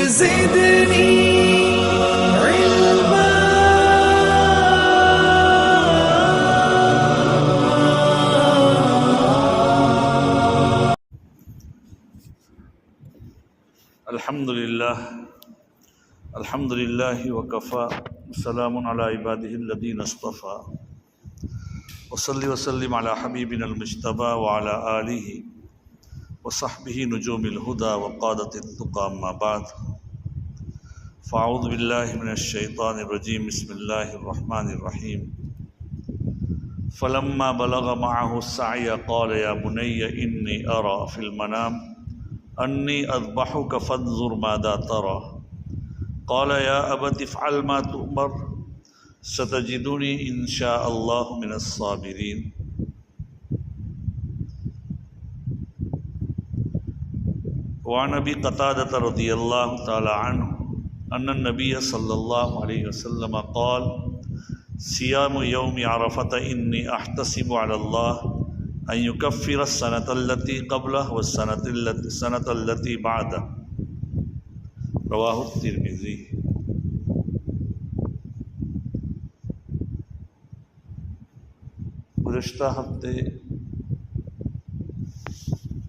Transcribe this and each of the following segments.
زدني علما. الحمد لله وكفى سلام على عباده الذين اصطفى وصلي وسلم على حبيبنا المجتبى وعلى آله وصحبه نجوم الهدى وقادة التقى. أما بعد فأعوذ بالله من الشيطان الرجيم. بسم الله الرحمن الرحيم. فلما بلغ معه السعي قال يا بني إني أرى في المنام أني أذبحك فانظر ماذا ترى. قال يا أبت افعل ما تؤمر ستجدني إن شاء الله من الصابرين. وعن أبي قتادة رضي الله تعالى عنه أن النبي صلى الله عليه وسلم قال صيام يوم عرفة إني أحتسب على الله أن يكفر السنة التي قبله والسنة التي بعده. رواہ الترمذی. گزشتہ ہفتے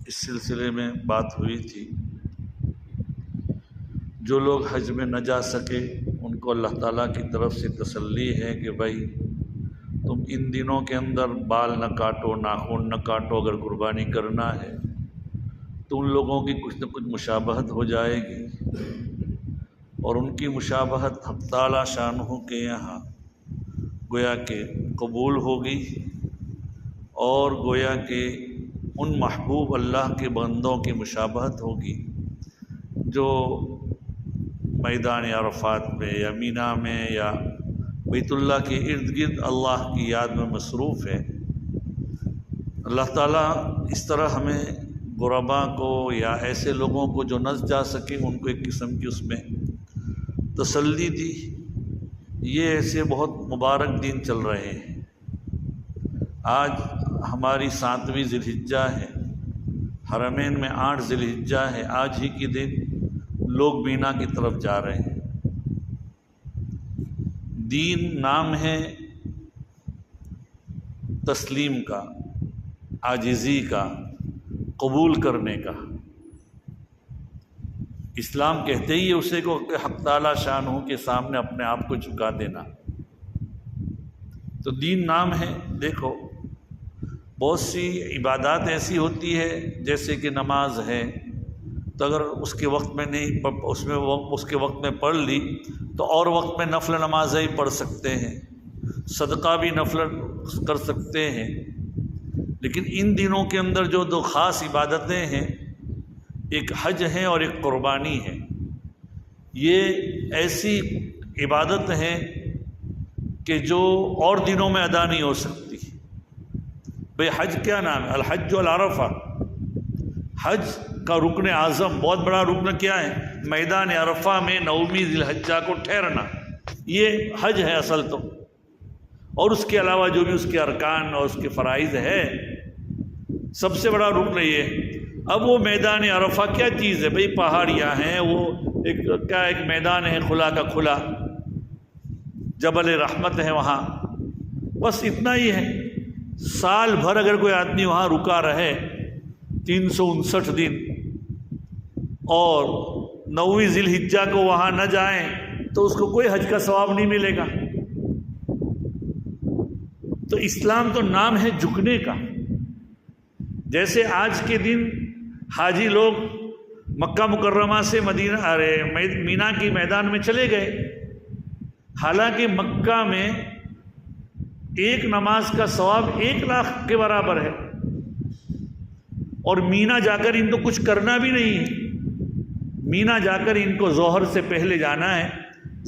اس سلسلے میں بات ہوئی تھی، جو لوگ حج میں نہ جا سکے ان کو اللہ تعالیٰ کی طرف سے تسلی ہے کہ بھائی تم ان دنوں کے اندر بال نہ کاٹو، ناخن نہ کاٹو. اگر قربانی کرنا ہے تو ان لوگوں کی کچھ نہ کچھ مشابہت ہو جائے گی، اور ان کی مشابہت حق تعالیٰ شانہ کے یہاں گویا کہ قبول ہوگی، اور گویا کہ ان محبوب اللہ کے بندوں کی مشابہت ہوگی جو میدان عرفات میں یا مینا میں یا بیت اللہ کے ارد گرد اللہ کی یاد میں مصروف ہے. اللہ تعالیٰ اس طرح ہمیں غربا کو یا ایسے لوگوں کو جو نہ جا سکے ان کو ایک قسم کی اس میں تسلی دی. یہ ایسے بہت مبارک دن چل رہے ہیں. آج ہماری 7ویں ذی الحجہ ہے، حرمین میں 8 ذی الحجہ ہے. آج ہی کے دن لوگ مینا کی طرف جا رہے ہیں. دین نام ہے تسلیم کا، عاجزی کا، قبول کرنے کا. اسلام کہتے ہی اسے کو کہ حق تعالیٰ شانہ کے سامنے اپنے آپ کو جھکا دینا. تو دین نام ہے. دیکھو بہت سی عبادات ایسی ہوتی ہے جیسے کہ نماز ہے، تو اگر اس کے وقت میں نہیں اس کے وقت میں پڑھ لی تو اور وقت میں نفل نمازیں ہی پڑھ سکتے ہیں، صدقہ بھی نفل کر سکتے ہیں. لیکن ان دنوں کے اندر جو 2 خاص عبادتیں ہیں، ایک حج ہے اور ایک قربانی ہے. یہ ایسی عبادت ہیں کہ جو اور دنوں میں ادا نہیں ہو سکتی. بھئی حج کیا نام ہے؟ الحج العرفہ. حج کا رکن اعظم، بہت بڑا رکن کیا ہے؟ میدان عرفہ میں 9ویں ذی الحجہ کو ٹھہرنا. یہ حج ہے اصل تو، اور اس کے علاوہ جو بھی اس کے ارکان اور اس کے فرائض ہے، سب سے بڑا رکن یہ. اب وہ میدان عرفہ کیا چیز ہے؟ بھئی پہاڑیاں ہیں، وہ ایک میدان ہے کھلا کا کھلا، جبل رحمت ہے وہاں، بس اتنا ہی ہے. سال بھر اگر کوئی آدمی وہاں رکا رہے 359 دن اور 9ویں ذی الحجہ کو وہاں نہ جائیں تو اس کو کوئی حج کا ثواب نہیں ملے گا. تو اسلام تو نام ہے جھکنے کا. جیسے آج کے دن حاجی لوگ مکہ مکرمہ سے مینا کی میدان میں چلے گئے، حالانکہ مکہ میں ایک نماز کا ثواب 1 لاکھ کے برابر ہے، اور مینا جا کر ان کو کچھ کرنا بھی نہیں ہے. مینا جا کر ان کو ظہر سے پہلے جانا ہے،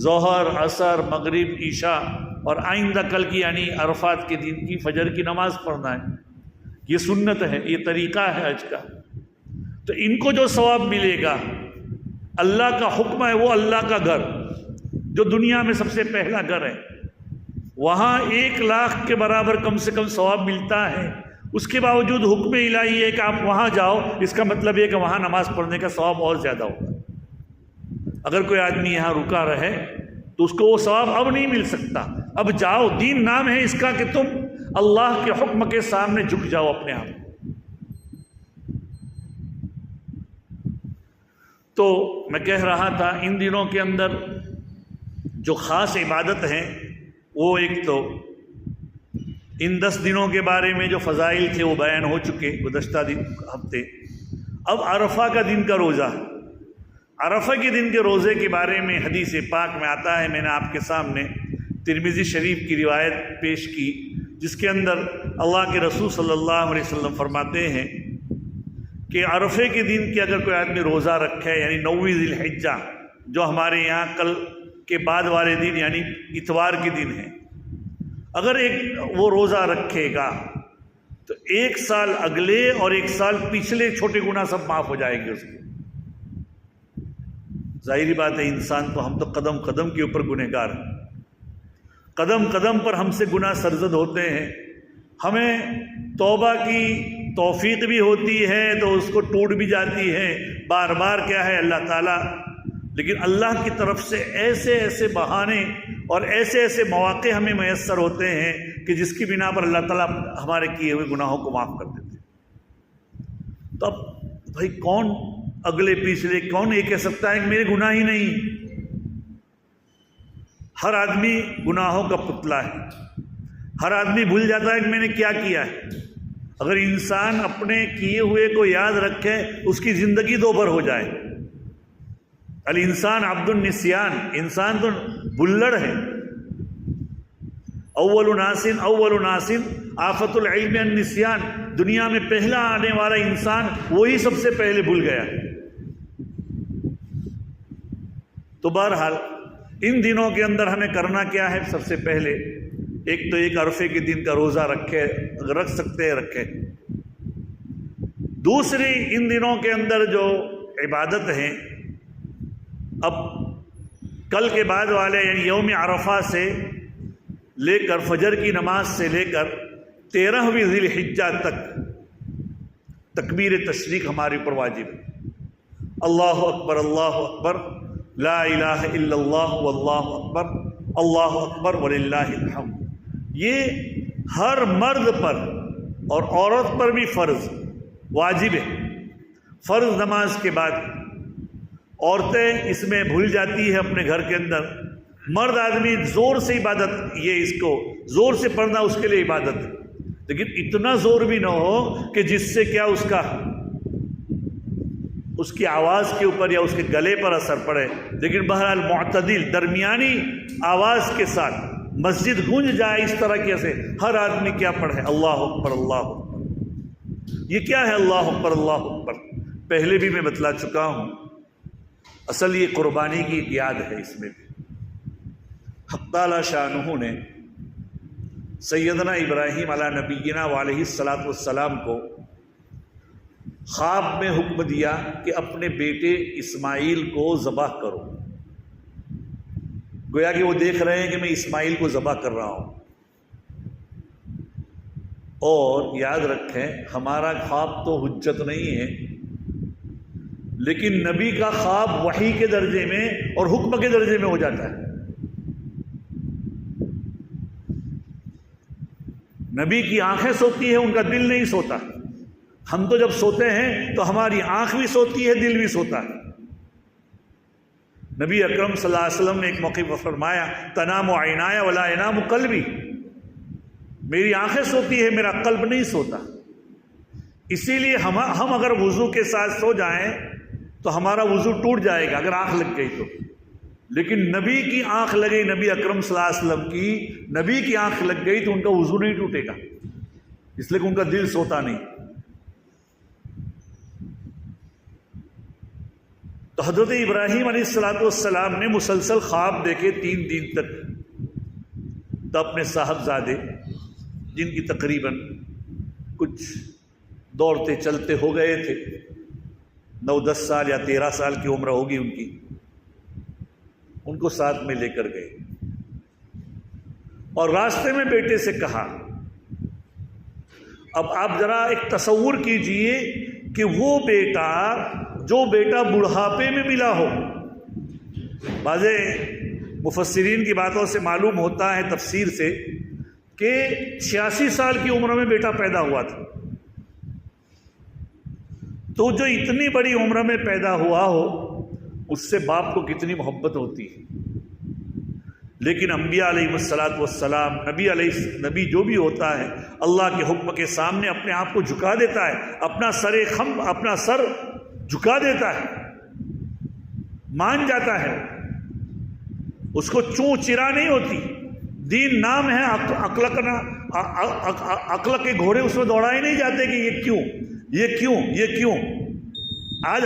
ظہر، عصر، مغرب، عشاء، اور آئندہ کل کی یعنی عرفات کے دن کی فجر کی نماز پڑھنا ہے. یہ سنت ہے، یہ طریقہ ہے حج کا. تو ان کو جو ثواب ملے گا، اللہ کا حکم ہے وہ اللہ کا گھر جو دنیا میں سب سے پہلا گھر ہے، وہاں 1 لاکھ کے برابر کم سے کم ثواب ملتا ہے. اس کے باوجود حکم الہی ہے کہ آپ وہاں جاؤ، اس کا مطلب یہ کہ وہاں نماز پڑھنے کا ثواب اور زیادہ ہوگا. اگر کوئی آدمی یہاں رکا رہے تو اس کو وہ ثواب اب نہیں مل سکتا. اب جاؤ، دین نام ہے اس کا کہ تم اللہ کے حکم کے سامنے جھک جاؤ اپنے آپ. تو میں کہہ رہا تھا ان دنوں کے اندر جو خاص عبادت ہیں وہ ایک تو ان 10 دنوں کے بارے میں جو فضائل تھے وہ بیان ہو چکے گزشتہ ہفتے. اب عرفہ کا دن کا روزہ، عرفہ کے دن کے روزے کے بارے میں حدیث پاک میں آتا ہے. میں نے آپ کے سامنے ترمذی شریف کی روایت پیش کی جس کے اندر اللہ کے رسول صلی اللہ علیہ وسلم فرماتے ہیں کہ عرفے کے دن کے اگر کوئی آدمی روزہ رکھے، یعنی 9 ذی الحجہ جو ہمارے یہاں کل کے بعد والے دن یعنی اتوار کے دن ہے، اگر وہ روزہ رکھے گا تو 1 سال اگلے اور 1 سال پچھلے چھوٹے گناہ سب معاف ہو جائیں گے اس کے. ظاہری بات ہے انسان تو ہم تو قدم قدم کے اوپر گنہگار ہیں، قدم قدم پر ہم سے گناہ سرزد ہوتے ہیں. ہمیں توبہ کی توفیق بھی ہوتی ہے تو اس کو ٹوٹ بھی جاتی ہے بار بار. کیا ہے اللہ تعالیٰ، لیکن اللہ کی طرف سے ایسے ایسے بہانے اور ایسے ایسے مواقع ہمیں میسر ہوتے ہیں کہ جس کی بنا پر اللہ تعالیٰ ہمارے کیے ہوئے گناہوں کو معاف کر دیتے ہیں. تو اب بھائی کون اگلے پچھلے کون یہ کہہ سکتا ہے کہ میرے گناہ ہی نہیں؟ ہر آدمی گناہوں کا پتلا ہے، ہر آدمی بھول جاتا ہے کہ میں نے کیا کیا ہے. اگر انسان اپنے کیے ہوئے کو یاد رکھے اس کی زندگی دوبھر ہو جائے. الانسان عبد النسیان، انسان تو بلڑ ہے. اول ناس آفت العلم النسیان، دنیا میں پہلا آنے والا انسان وہی سب سے پہلے بھول گیا. تو بہرحال ان دنوں کے اندر ہمیں کرنا کیا ہے؟ سب سے پہلے ایک تو ایک عرفے کے دن کا روزہ رکھے، اگر رکھ سکتے ہیں رکھے. دوسری ان دنوں کے اندر جو عبادت ہیں، اب کل کے بعد والے یعنی یوم عرفہ سے لے کر فجر کی نماز سے لے کر 13ویں ذی الحجہ تک تکبیر تشریق ہمارے اوپر واجب ہے. اللہ اکبر اللہ اکبر، لا الہ الا اللہ واللہ اکبر، اللہ اکبر وللہ الحمد. یہ ہر مرد پر اور عورت پر بھی فرض واجب ہے. فرض نماز کے بعد عورتیں اس میں بھول جاتی ہے اپنے گھر کے اندر. مرد آدمی زور سے عبادت، یہ اس کو زور سے پڑھنا اس کے لیے عبادت ہے، لیکن اتنا زور بھی نہ ہو کہ جس سے کیا اس کی آواز کے اوپر یا اس کے گلے پر اثر پڑے. لیکن بہرحال معتدل درمیانی آواز کے ساتھ مسجد گونج جائے اس طرح سے ہر آدمی کیا پڑھے؟ اللہ اکبر اللہ اکبر. یہ کیا ہے اللہ اکبر اللہ اکبر؟ پہلے بھی میں بتلا چکا ہوں، اصل یہ قربانی کی ایک یاد ہے. اس میں بھی حق تعالی شانہ نے سیدنا ابراہیم علیہ نبینا وعلیہ الصلاۃ والسلام کو خواب میں حکم دیا کہ اپنے بیٹے اسماعیل کو ذبح کرو. گویا کہ وہ دیکھ رہے ہیں کہ میں اسماعیل کو ذبح کر رہا ہوں. اور یاد رکھیں ہمارا خواب تو حجت نہیں ہے، لیکن نبی کا خواب وحی کے درجے میں اور حکم کے درجے میں ہو جاتا ہے. نبی کی آنکھیں سوتی ہیں، ان کا دل نہیں سوتا. ہم تو جب سوتے ہیں تو ہماری آنکھ بھی سوتی ہے، دل بھی سوتا ہے. نبی اکرم صلی اللہ علیہ وسلم نے ایک موقع پر فرمایا تنام عینایا ولا ینام قلبی، میری آنکھیں سوتی ہے، میرا قلب نہیں سوتا. اسی لیے ہم اگر وضو کے ساتھ سو جائیں تو ہمارا وضو ٹوٹ جائے گا اگر آنکھ لگ گئی تو. لیکن نبی کی آنکھ لگی، نبی اکرم صلی اللہ علیہ وسلم کی نبی کی آنکھ لگ گئی تو ان کا وضو نہیں ٹوٹے گا، اس لیے کہ ان کا دل سوتا نہیں. تو حضرت ابراہیم علیہ الصلاۃ والسلام نے مسلسل خواب دیکھے 3 دن تک. تو اپنے صاحبزادے جن کی تقریباً کچھ دوڑتے چلتے ہو گئے تھے، 9-10 سال یا 13 سال کی عمر ہوگی ان کی، ان کو ساتھ میں لے کر گئے اور راستے میں بیٹے سے کہا. اب آپ ذرا ایک تصور کیجئے کہ وہ بیٹا جو بیٹا بڑھاپے میں ملا ہو، بعض مفسرین کی باتوں سے معلوم ہوتا ہے، تفسیر سے، کہ 86 سال کی عمر میں بیٹا پیدا ہوا تھا۔ تو جو اتنی بڑی عمر میں پیدا ہوا ہو، اس سے باپ کو کتنی محبت ہوتی ہے۔ لیکن انبیاء علیہ الصلوۃ والسلام، نبی جو بھی ہوتا ہے، اللہ کے حکم کے سامنے اپنے آپ کو جھکا دیتا ہے، اپنا سر جھکا دیتا ہے، مان جاتا ہے، اس کو چوں چرا نہیں ہوتی۔ دین نام ہے، عقل کے گھوڑے اس میں دوڑائے نہیں جاتے کہ یہ کیوں۔ آج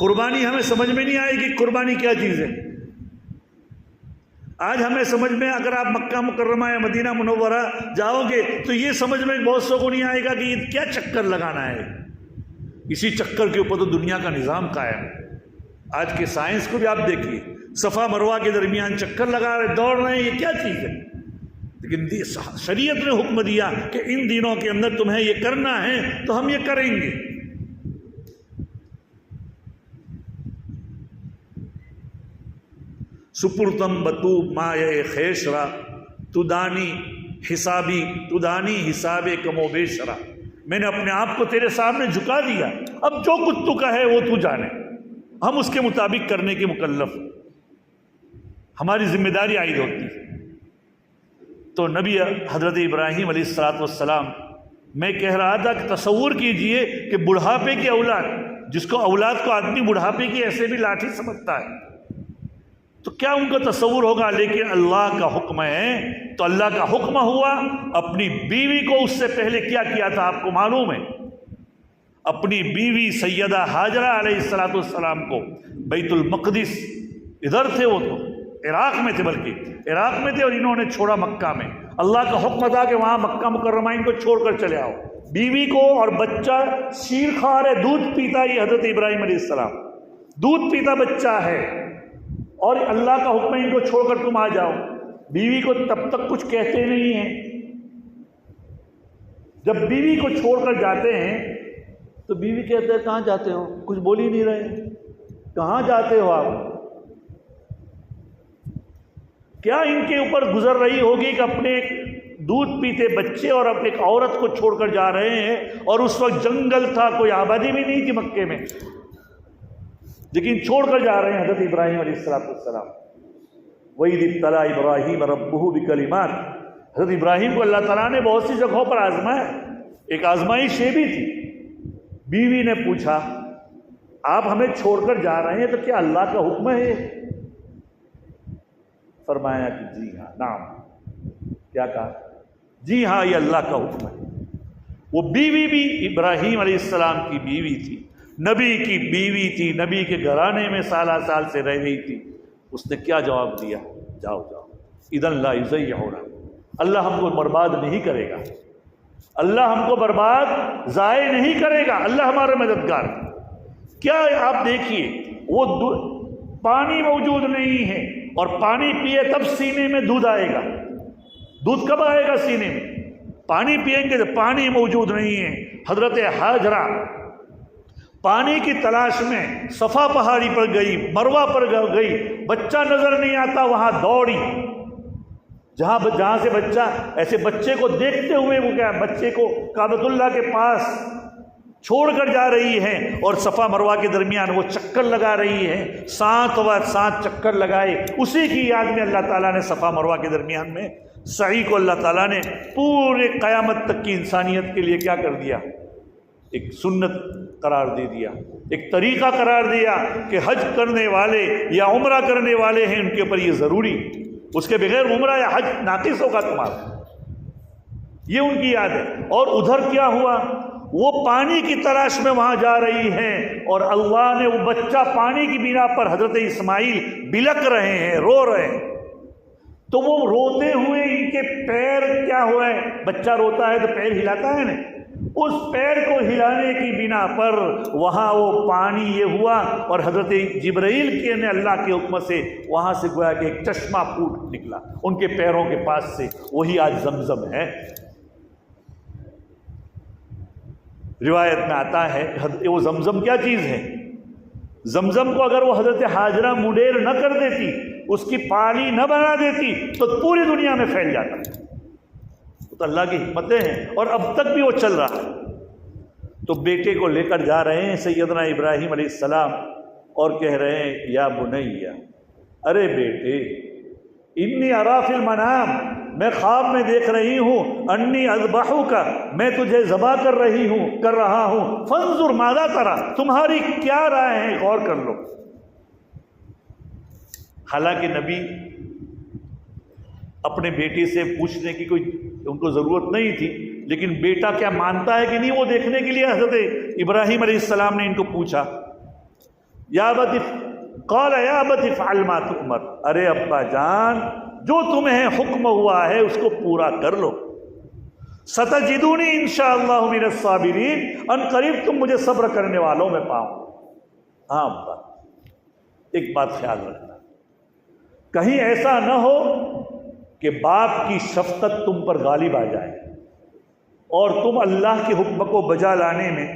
قربانی ہمیں سمجھ میں نہیں آئے گی قربانی کیا چیز ہے۔ آج ہمیں سمجھ میں، اگر آپ مکہ مکرمہ یا مدینہ منورہ جاؤ گے تو یہ سمجھ میں بہت سو کو نہیں آئے گا کہ یہ کیا چکر لگانا ہے۔ اسی چکر کے اوپر تو دنیا کا نظام قائم ہے۔ آج کے سائنس کو بھی آپ دیکھیے، صفا مروہ کے درمیان چکر لگا رہے، دوڑ رہے ہیں، یہ کیا چیز ہے؟ لیکن شریعت نے حکم دیا کہ ان دنوں کے اندر تمہیں یہ کرنا ہے تو ہم یہ کریں گے۔ سپرتم بتو مائے خیشرا تدانی حساب کم و بیشرا، میں نے اپنے آپ کو تیرے سامنے جھکا دیا، اب جو کچھ تو کہے وہ تو جانے، ہم اس کے مطابق کرنے کے مکلف، ہماری ذمہ داری عائد ہوتی ہے۔ تو نبی حضرت ابراہیم علیہ الصلوۃ والسلام، میں کہہ رہا تھا کہ تصور کیجئے کہ بڑھاپے کی اولاد، جس کو اولاد کو آدمی بڑھاپے کی ایسے بھی لاٹھی سمجھتا ہے، تو کیا ان کا تصور ہوگا؟ لیکن اللہ کا حکم ہے تو اللہ کا حکم ہوا۔ اپنی بیوی کو اس سے پہلے کیا کیا تھا آپ کو معلوم ہے؟ اپنی بیوی سیدہ ہاجرہ علیہ الصلوۃ والسلام کو بیت المقدس، ادھر تھے وہ تو عراق میں تھے، بلکہ عراق میں تھے، اور انہوں نے چھوڑا مکہ میں۔ اللہ کا حکم تھا کہ وہاں مکہ مکرمہ ان کو چھوڑ کر چلے آؤ۔ بیوی کو اور بچہ شیر کھا رہے، دودھ پیتا، یہ حضرت ابراہیم علیہ السلام دودھ پیتا بچہ ہے، اور اللہ کا حکم ہے ان کو چھوڑ کر تم آ جاؤ۔ بیوی کو تب تک کچھ کہتے نہیں ہیں۔ جب بیوی کو چھوڑ کر جاتے ہیں تو بیوی کہتے ہیں کہاں جاتے ہو؟ کچھ بول ہی نہیں رہے، کہاں جاتے ہو آپ؟ کیا ان کے اوپر گزر رہی ہوگی کہ اپنے دودھ پیتے بچے اور اپنے ایک عورت کو چھوڑ کر جا رہے ہیں، اور اس وقت جنگل تھا، کوئی آبادی بھی نہیں تھی مکے میں، لیکن چھوڑ کر جا رہے ہیں حضرت ابراہیم علیہ السلام۔ وَإِذِ ابْتَلَىٰ إِبْرَاهِيمَ رَبُّهُ بِكَلِمَاتٍ، حضرت ابراہیم کو اللہ تعالیٰ نے بہت سی جگہوں پر آزمایا، ایک آزمائش یہ بھی تھی۔ بیوی نے پوچھا آپ ہمیں چھوڑ کر جا رہے ہیں تو کیا اللہ کا حکم ہے؟ فرمایا کہ جی ہاں، نعم۔ کیا کہا؟ جی ہاں، یہ اللہ کا حکم ہے۔ وہ بیوی بھی ابراہیم علیہ السلام کی بیوی تھی، نبی کی بیوی تھی، نبی کے گھرانے میں سالہ سال سے رہ رہی تھی۔ اس نے کیا جواب دیا؟ جاؤ اذن لا یضیعنا، اللہ ہم کو برباد نہیں کرے گا، اللہ ہم کو برباد ضائع نہیں کرے گا، اللہ ہمارے مددگار۔ کیا آپ دیکھیے، وہ پانی موجود نہیں ہے، اور پانی پیے تب سینے میں دودھ آئے گا۔ دودھ کب آئے گا سینے میں؟ پانی پیئیں گے تو پانی موجود نہیں ہے۔ حضرت ہاجرہ پانی کی تلاش میں صفا پہاڑی پر گئی، مروہ پر گئی، بچہ نظر نہیں آتا، وہاں دوڑی، جہاں سے بچہ، ایسے بچے کو دیکھتے ہوئے وہ کیا بچے کو کعبۃ اللہ کے پاس چھوڑ کر جا رہی ہے، اور صفا مروہ کے درمیان وہ چکر لگا رہی ہے، 7 چکر لگائے۔ اسی کی یاد میں اللہ تعالیٰ نے صفا مروہ کے درمیان میں سعی کو اللہ تعالیٰ نے پورے قیامت تک کی انسانیت کے لیے کیا کر دیا؟ ایک سنت قرار دے دیا، ایک طریقہ قرار دیا کہ حج کرنے والے یا عمرہ کرنے والے ہیں ان کے اوپر یہ ضروری، اس کے بغیر عمرہ یا حج ناقص ہوگا تمہارا۔ یہ ان کی یاد ہے۔ اور ادھر کیا ہوا؟ وہ پانی کی تلاش میں وہاں جا رہی ہیں، اور اللہ نے وہ بچہ پانی کی بنا پر حضرت اسماعیل بلک رہے ہیں، رو رہے ہیں، تو وہ روتے ہوئے ان کے پیر کیا ہوا ہے؟ بچہ روتا ہے تو پیر ہلاتا ہے نا، اس پیر کو ہلانے کی بنا پر وہاں وہ پانی یہ ہوا، اور حضرت جبرائیل کے نے اللہ کے حکم سے وہاں سے گویا کہ ایک چشمہ پھوٹ نکلا ان کے پیروں کے پاس سے، وہی آج زمزم ہے۔ روایت میں آتا ہے وہ زمزم کیا چیز ہے؟ زمزم کو اگر وہ حضرت ہاجرہ مڈیر نہ کر دیتی، اس کی پانی نہ بنا دیتی تو پوری دنیا میں پھیل جاتا۔ تو اللہ کی حکمتیں ہیں، اور اب تک بھی وہ چل رہا ہے۔ تو بیٹے کو لے کر جا رہے ہیں سیدنا ابراہیم علیہ السلام، اور کہہ رہے ہیں یا بنیا، ارے بیٹے، انی ارا فی المنام، میں خواب میں دیکھ رہی ہوں، انی اذبحک، میں تجھے ذبح کر رہا ہوں، فانظر ماذا تری، تمہاری کیا رائے ہے، غور کر لو۔ حالانکہ نبی اپنے بیٹے سے پوچھنے کی کوئی ان کو ضرورت نہیں تھی، لیکن بیٹا کیا مانتا ہے کہ نہیں وہ دیکھنے کے لیے حضرت ابراہیم علیہ السلام نے ان کو پوچھا۔ یا ابت قال یا ابت افعل ما تؤمر، ارے ابا جان، جو تمہیں حکم ہوا ہے اس کو پورا کر لو۔ ستجدونی انشاءاللہ من الصابرین، ان قریب تم مجھے صبر کرنے والوں میں پاؤ۔ ہاں ابا، ایک بات خیال رکھنا، کہیں ایسا نہ ہو کہ باپ کی شفقت تم پر غالب آ جائے اور تم اللہ کے حکم کو بجا لانے میں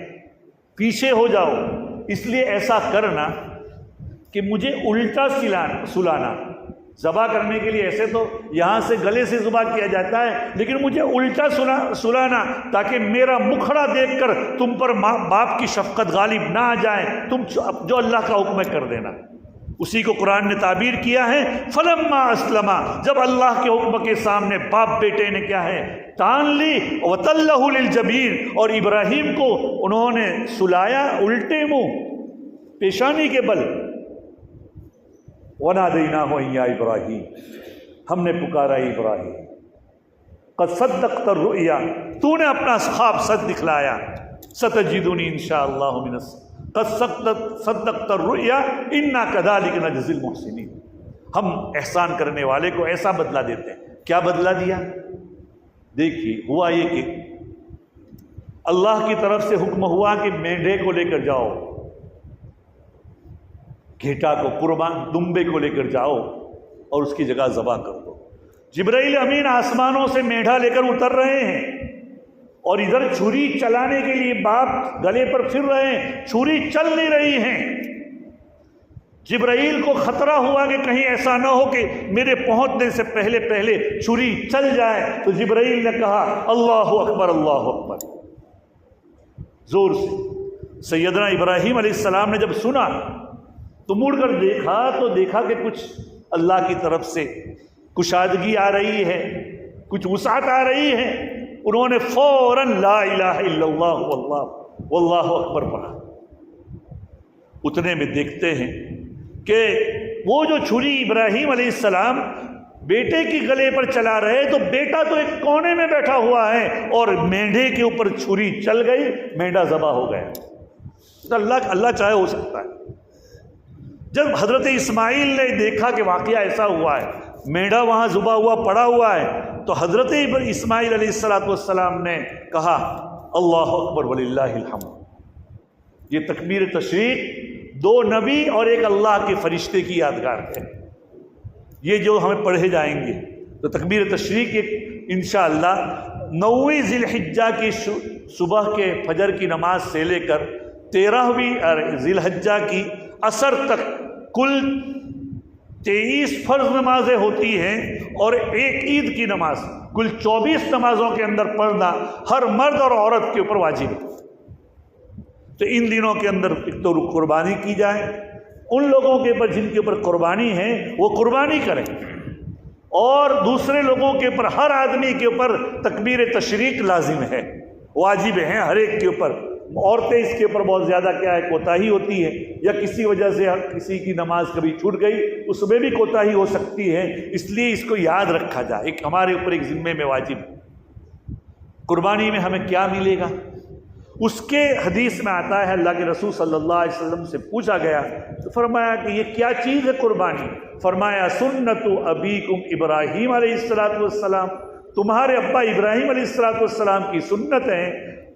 پیچھے ہو جاؤ۔ اس لیے ایسا کرنا کہ مجھے الٹا سلانا، ذبح کرنے کے لیے ایسے تو یہاں سے گلے سے ذبح کیا جاتا ہے، لیکن مجھے الٹا سلانا تاکہ میرا مکھڑا دیکھ کر تم پر باپ کی شفقت غالب نہ آ جائے، تم جو اللہ کا حکم ہے کر دینا۔ اسی کو قرآن نے تعبیر کیا ہے، فلما اسلما، جب اللہ کے حکم کے سامنے باپ بیٹے نے کیا ہے تان لی، وتلہ للجبین، اور ابراہیم کو انہوں نے سلایا الٹے منہ، پیشانی کے بل۔ وَنَادَيْنَاهُ أَن يَا إِبْرَاهِيمُ، ہم نے پکارا ابراہیم، قد صدقت الرؤیا، تو نے اپنا خواب سچ دکھلایا، ستجدونی انشاءاللہ من قد صدقت الرؤیا انا كذلك نجزی المحسنین، ہم احسان کرنے والے کو ایسا بدلہ دیتے ہیں۔ کیا بدلہ دیا؟ دیکھیے، ہوا یہ کہ اللہ کی طرف سے حکم ہوا کہ مینڈھے کو لے کر جاؤ، گھیٹا کو، قربان دمبے کو لے کر جاؤ اور اس کی جگہ ذبح کر دو۔ جبرائیل امین آسمانوں سے مینڈھا لے کر اتر رہے ہیں، اور ادھر چھری چلانے کے لیے باپ گلے پر پھر رہے ہیں، چھری چل نہیں رہی ہیں۔ جبرائیل کو خطرہ ہوا کہ کہیں ایسا نہ ہو کہ میرے پہنچنے سے پہلے چھری چل جائے، تو جبرائیل نے کہا اللہ اکبر اللہ اکبر، زور سے۔ سیدنا ابراہیم علیہ السلام نے جب سنا تو مڑ کر دیکھا کہ کچھ اللہ کی طرف سے کشادگی آ رہی ہے، کچھ وسعت آ رہی ہے۔ انہوں نے فوراً لا الہ الا اللہ واللہ اکبر پڑھا۔ اتنے میں دیکھتے ہیں کہ وہ جو چھری ابراہیم علیہ السلام بیٹے کی گلے پر چلا رہے، تو بیٹا تو ایک کونے میں بیٹھا ہوا ہے اور مینڈھے کے اوپر چھری چل گئی، مینڈھا ذبح ہو گیا۔ تو اللہ چاہے ہو سکتا ہے۔ جب حضرت اسماعیل نے دیکھا کہ واقعہ ایسا ہوا ہے، مینڈھا وہاں ذبح ہوا پڑا ہوا ہے، تو حضرت اسماعیل علیہ السلام نے کہا اللہ اکبر وللہ الحمد۔ یہ تکبیر تشریق دو نبی اور ایک اللہ کے فرشتے کی یادگار ہے، یہ جو ہمیں پڑھے جائیں گے۔ تو تکبیر تشریق انشاءاللہ 9ویں ذی الحجہ کی صبح کے فجر کی نماز سے لے کر 13ویں ذی الحجہ کی عصر تک کل 23 فرض نمازیں ہوتی ہیں اور ایک عید کی نماز، کل 24 نمازوں کے اندر پڑھنا ہر مرد اور عورت کے اوپر واجب ہے۔ تو ان دنوں کے اندر ایک تو قربانی کی جائے، ان لوگوں کے اوپر جن کے اوپر قربانی ہے وہ قربانی کریں، اور دوسرے لوگوں کے اوپر، ہر آدمی کے اوپر تکبیر تشریق لازم ہے، واجب ہے ہر ایک کے اوپر۔ عورتیں اس کے اوپر بہت زیادہ کیا ہے کوتاہی ہوتی ہے، یا کسی وجہ سے کسی کی نماز کبھی چھوٹ گئی، اس میں بھی کوتاہی ہو سکتی ہے، اس لیے اس کو یاد رکھا جائے، ایک ہمارے اوپر ایک ذمے میں واجب۔ قربانی میں ہمیں کیا ملے گا؟ اس کے حدیث میں آتا ہے، اللہ کے رسول صلی اللہ علیہ وسلم سے پوچھا گیا تو فرمایا کہ یہ کیا چیز ہے قربانی؟ فرمایا سنت ابیکم ابراہیم علیہ السلام، تمہارے ابا ابراہیم علیہ السلام کی سنت ہے۔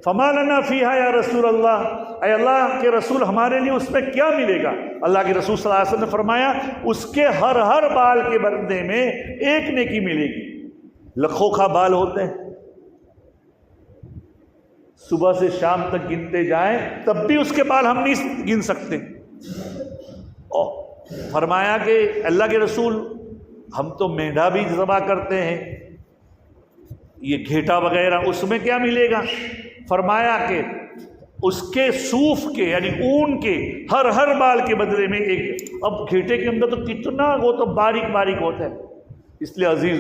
فما لنا فیہا یا رسول اللہ، اے اللہ کے رسول ہمارے لیے اس میں کیا ملے گا؟ اللہ کے رسول صلی اللہ علیہ وسلم نے فرمایا اس کے ہر بال کے بدلے میں ایک نیکی ملے گی۔ لکھوں کا بال ہوتے ہیں، صبح سے شام تک گنتے جائیں تب بھی اس کے بال ہم نہیں گن سکتے۔ اور فرمایا کہ اللہ کے رسول ہم تو مینڈھا بھی ذبح کرتے ہیں، یہ گھیٹا وغیرہ اس میں کیا ملے گا؟ فرمایا کہ اس کے صوف کے یعنی اون کے ہر بال کے بدلے میں ایک، اب گھیٹے کے اندر تو کتنا وہ تو باریک باریک ہوتا ہے، اس لیے عزیز